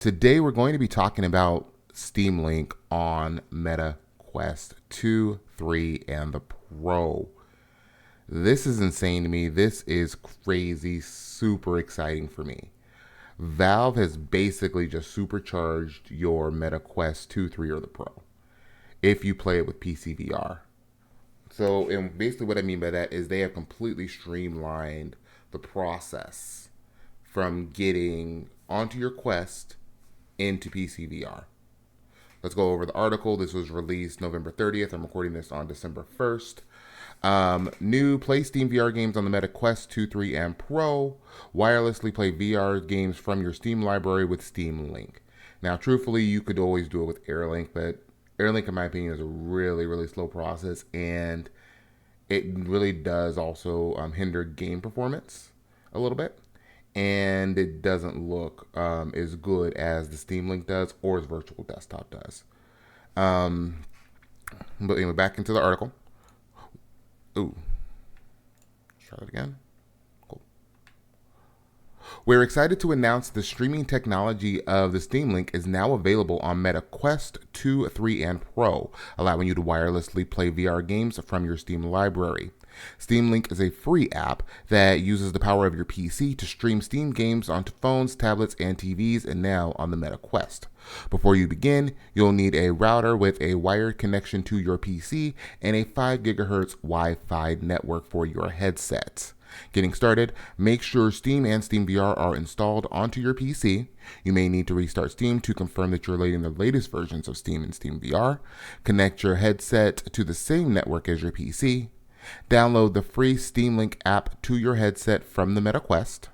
Today we're going to be talking about Steam Link on Meta Quest 2, 3, and the Pro. This is insane to me. This is crazy, super exciting for me. Valve has basically just supercharged your Meta Quest 2, 3, or the Pro if you play it with PC VR. So, and basically what I mean by that is they have completely streamlined the process from getting onto your Quest into PC VR. Let's go over the article. This was released November 30th. I'm recording this on December 1st. New play Steam VR games on the Meta Quest 2, 3, and Pro. Wirelessly play VR games from your Steam library with Steam Link. Now, truthfully, you could always do it with AirLink, but AirLink, in my opinion, is a really, really slow process, and it really does also hinder game performance a little bit. And it doesn't look as good as the Steam Link does or as Virtual Desktop does. But anyway, back into the article. Ooh. Let's try that again. Cool. We're excited to announce the streaming technology of the Steam Link is now available on Meta Quest 2, 3, and Pro, allowing you to wirelessly play VR games from your Steam library. Steam Link is a free app that uses the power of your PC to stream Steam games onto phones, tablets, and TVs, and now on the Meta Quest. Before you begin, you'll need a router with a wired connection to your PC and a 5 GHz Wi-Fi network for your headset. Getting started, make sure Steam and Steam VR are installed onto your PC. You may need to restart Steam to confirm that you're loading the latest versions of Steam and Steam VR. Connect your headset to the same network as your PC. Download the free Steam Link app to your headset from the Meta Quest.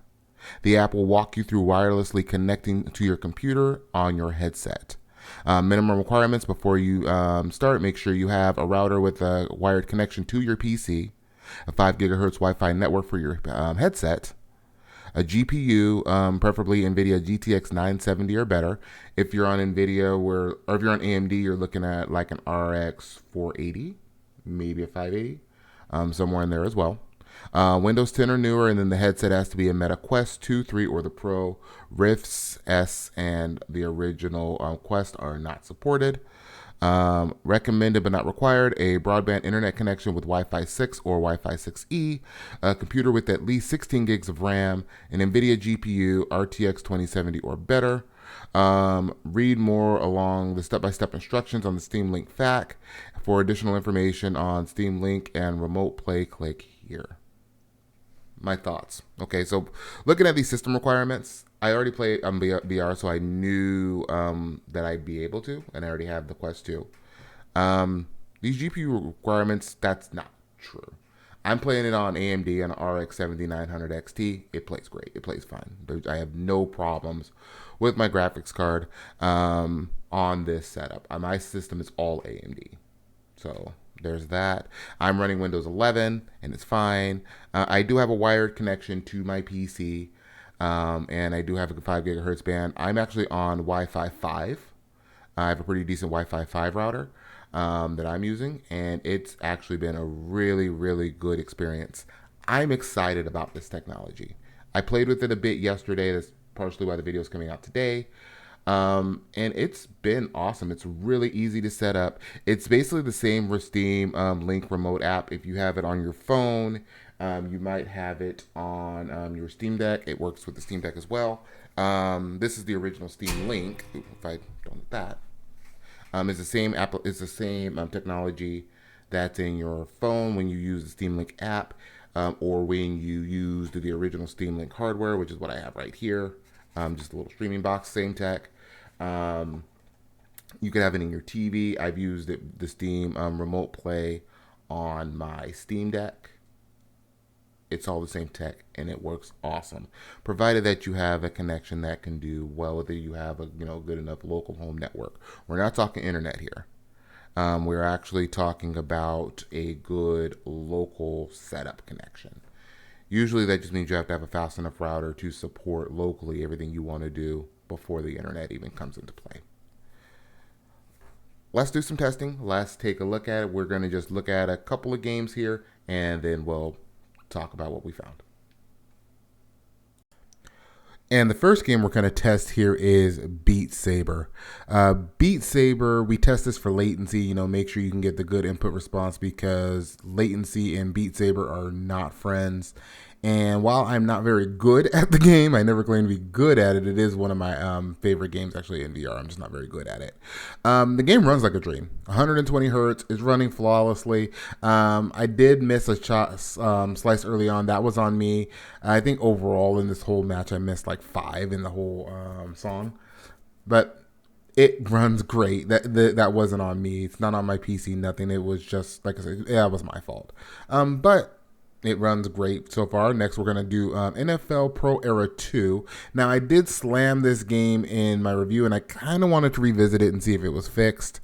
The app will walk you through wirelessly connecting to your computer on your headset. Minimum requirements before you start: make sure you have a router with a wired connection to your PC, a 5 GHz Wi-Fi network for your headset, a GPU, preferably NVIDIA GTX 970 or better. If you're on NVIDIA or if you're on AMD, you're looking at like an RX 480, maybe a 580. Somewhere in there as well. Windows 10 or newer, and then the headset has to be a Meta Quest 2, 3, or the Pro. Rifts S and the original Quest are not supported. Recommended but not required: a broadband internet connection with Wi-Fi 6 or Wi-Fi 6E, a computer with at least 16 gigs of RAM, an NVIDIA GPU RTX 2070 or better. Read more along the step-by-step instructions on the Steam Link FAQ. For additional information on Steam Link and Remote Play, click here. My thoughts. Okay, so looking at these system requirements, I already played VR, so I knew that I'd be able to, and I already have the Quest 2. These GPU requirements, that's not true. I'm playing it on AMD and RX 7900 XT. It plays great. It plays fine. I have no problems with my graphics card on this setup. My system is all AMD. So there's that. I'm running Windows 11 and it's fine. I do have a wired connection to my PC, and I do have a 5 GHz band. I'm actually on Wi-Fi 5. I have a pretty decent Wi-Fi 5 router that I'm using, and it's actually been a really, really good experience. I'm excited about this technology. I played with it a bit yesterday. That's partially why the video is coming out today. And it's been awesome. It's really easy to set up. It's basically the same for Steam Link remote app. If you have it on your phone, you might have it on your Steam Deck. It works with the Steam Deck as well. This is the original Steam Link. Ooh, if I don't hit that, it's the same app. It's the same technology that's in your phone when you use the Steam Link app, or when you use the original Steam Link hardware, which is what I have right here. Just a little streaming box, same tech. You can have it in your TV. I've used the Steam Remote Play on my Steam Deck. It's all the same tech, and it works awesome, provided that you have a connection that can do well with it. You have a good enough local home network. We're not talking internet here. We're actually talking about a good local setup connection. Usually that just means you have to have a fast enough router to support locally everything you want to do before the internet even comes into play. Let's do some testing. Let's take a look at it. We're going to just look at a couple of games here, and then we'll talk about what we found. And the first game we're going to test here is Beat Saber. Beat Saber, we test this for latency. You know, make sure you can get the good input response because latency and Beat Saber are not friends. And while I'm not very good at the game, I never claim to be good at it. It is one of my favorite games actually in VR. I'm just not very good at it. The game runs like a dream. 120 hertz is running flawlessly. I did miss a slice early on. That was on me. I think overall in this whole match, I missed like 5 in the whole song. But it runs great. That wasn't on me. It's not on my PC. Nothing. It was just like I said. Yeah, it was my fault. But it runs great so far. Next, we're going to do NFL Pro Era 2. Now, I did slam this game in my review, and I kind of wanted to revisit it and see if it was fixed.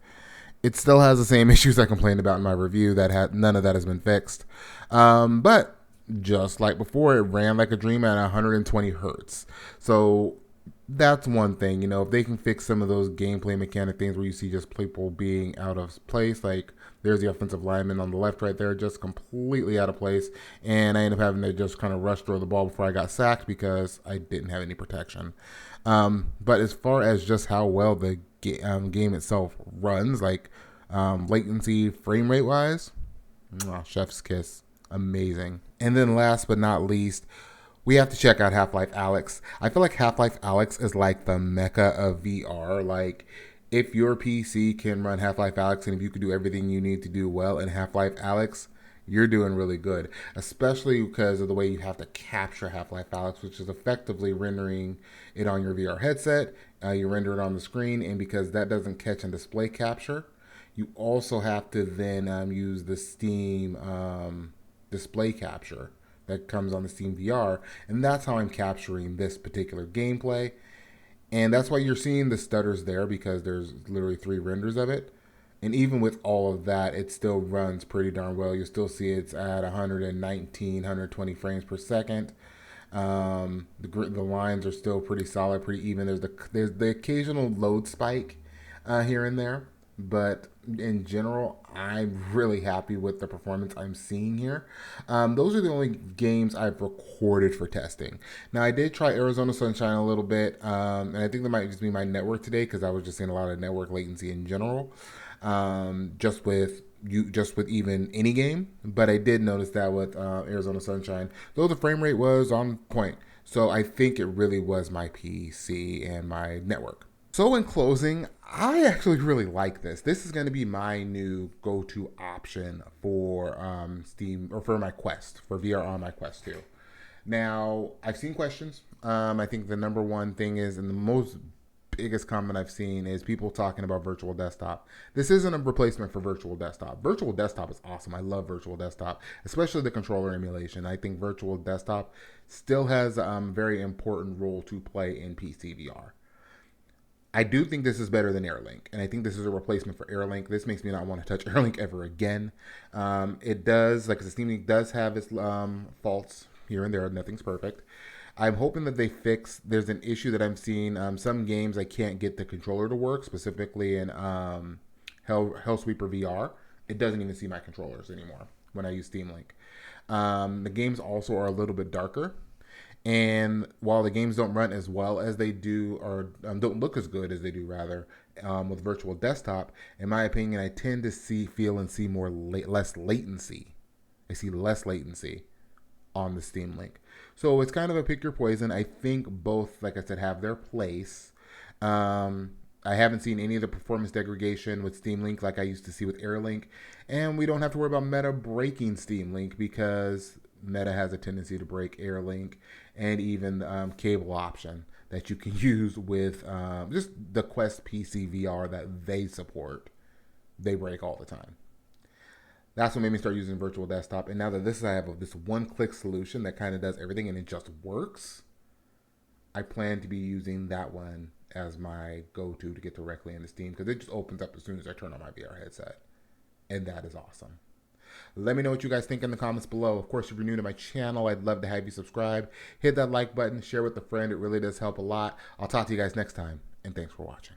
It still has the same issues I complained about in my review. None of that has been fixed. But just like before, it ran like a dream at 120 hertz. So that's one thing. You know, if they can fix some of those gameplay mechanic things where you see just people being out of place, like there's the offensive lineman on the left right there, just completely out of place. And I ended up having to just kind of rush throw the ball before I got sacked because I didn't have any protection. But as far as just how well the game itself runs, like latency, frame rate wise, chef's kiss. Amazing. And then last but not least, we have to check out Half-Life Alyx. I feel like Half-Life Alyx is like the mecca of VR. Like, if your PC can run Half-Life Alyx and if you can do everything you need to do well in Half-Life Alyx, you're doing really good. Especially because of the way you have to capture Half-Life Alyx, which is effectively rendering it on your VR headset. You render it on the screen, and because that doesn't catch and display capture, you also have to then use the Steam display capture that comes on the Steam VR, and that's how I'm capturing this particular gameplay. And that's why you're seeing the stutters there, because there's literally 3 renders of it. And even with all of that, it still runs pretty darn well. You'll still see it's at 119, 120 frames per second. The lines are still pretty solid, pretty even. There's the occasional load spike here and there, but in general, I'm really happy with the performance I'm seeing here. Those are the only games I've recorded for testing. Now, I did try Arizona Sunshine a little bit, and I think that might just be my network today because I was just seeing a lot of network latency in general, just with even any game. But I did notice that with Arizona Sunshine, though the frame rate was on point. So I think it really was my PC and my network. So in closing, I actually really like this. This is going to be my new go-to option for Steam, or for my Quest, for VR on my Quest 2. Now, I've seen questions. I think the number one thing is, and the most biggest comment I've seen is people talking about virtual desktop. This isn't a replacement for virtual desktop. Virtual desktop is awesome. I love virtual desktop, especially the controller emulation. I think virtual desktop still has a very important role to play in PC VR. I do think this is better than AirLink, and I think this is a replacement for AirLink. This makes me not want to touch AirLink ever again. It does, like the Steam Link does have its faults here and there. Nothing's perfect. I'm hoping that they fix, there's an issue that I'm seeing. Some games I can't get the controller to work, specifically in Hellsweeper VR. It doesn't even see my controllers anymore when I use Steam Link. The games also are a little bit darker. And while the games don't run as well as they do, or don't look as good as they do, rather, with virtual desktop, in my opinion, I tend to feel and see less latency. I see less latency on the Steam Link. So it's kind of a pick your poison. I think both, like I said, have their place. I haven't seen any of the performance degradation with Steam Link like I used to see with AirLink. And we don't have to worry about Meta breaking Steam Link because Meta has a tendency to break AirLink and even cable option that you can use with just the Quest PC VR that they support. They break all the time. That's what made me start using virtual desktop. And now that I have this one-click solution that kind of does everything and it just works, I plan to be using that one as my go-to to get directly into Steam because it just opens up as soon as I turn on my VR headset. And that is awesome. Let me know what you guys think in the comments below. Of course, if you're new to my channel, I'd love to have you subscribe. Hit that like button, share with a friend. It really does help a lot. I'll talk to you guys next time, and thanks for watching.